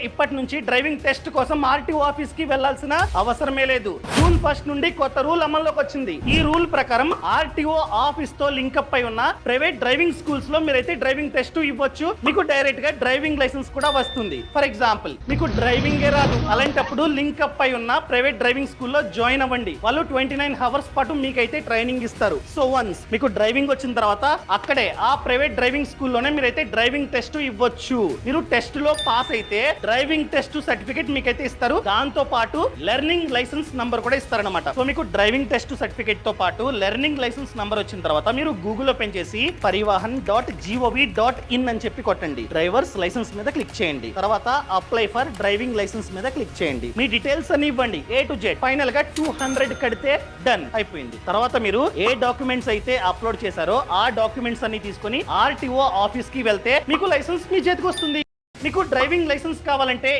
ఇప్పటి నుంచి driving test కోసం ఆర్టీఓ ఆఫీస్ కి వెళ్లాల్సిన అవసరమే లేదు. జూన్ 1 నుండి కొత్త రూల్ అమల్లోకి వచ్చింది. ఈ రూల్ ప్రకారం ఆర్టీఓ ఆఫీస్ తో లింకప్ అయి ఉన్న ప్రైవేట్ డ్రైవింగ్ స్కూల్స్ లో మీరైతే డ్రైవింగ్ టెస్ట్ ఇవ్వచ్చు. మీకు డైరెక్ట్ గా డ్రైవింగ్ లైసెన్స్ కూడా వస్తుంది. ఫర్ ఎగ్జాంపుల్ మీకు డ్రైవింగ్ రాదు, అలాంటప్పుడు లింకప్ అయి ఉన్న ప్రైవేట్ డ్రైవింగ్ స్కూల్లో జాయిన్ అవ్వండి. వాళ్ళు 29 అవర్స్ పాటు మీకైతే ట్రైనింగ్ ఇస్తారు. సో వన్స్ మీకు డ్రైవింగ్ వచ్చిన తర్వాత అక్కడే ఆ ప్రైవేట్ డ్రైవింగ్ స్కూల్లోనే మీరైతే డ్రైవింగ్ టెస్ట్ ఇవ్వచ్చు. మీరు టెస్ట్ లో పాస్ అయితే డ్రైవింగ్ టెస్ట్ సర్టిఫికేట్ మీకైతే ఇస్తారు. దాంతో పాటు లెర్నింగ్ లైసెన్స్ నంబర్ కూడా ఇస్తారన్నమాట. సో మీకు డ్రైవింగ్ టెస్ట్ సర్టిఫికేట్ తో పాటు లెర్నింగ్ లైసెన్స్ నంబర్ వచ్చిన తర్వాత మీరు గూగుల్ ఓపెన్ చేసి parivahan.gov.in అని చెప్పి కొట్టండి. డ్రైవర్స్ లైసెన్స్ మీద క్లిక్ చేయండి. తర్వాత అప్లై ఫర్ డ్రైవింగ్ లైసెన్స్ మీద క్లిక్ చేయండి. మీ డీటెయిల్స్ అన్ని ఇవ్వండి A to Z. ఫైనల్ గా 200 కడితే డన్ అయిపోయింది. తర్వాత మీరు ఏ డాక్యుమెంట్స్ అయితే అప్లోడ్ చేశారో ఆ డాక్యుమెంట్స్ అన్ని తీసుకొని ఆర్టీఓ ఆఫీస్ కి వెళ్తే మీకు లైసెన్స్ మీ చేతికి వస్తుంది. మీకు డ్రైవింగ్ లైసెన్స్ కావాలంటే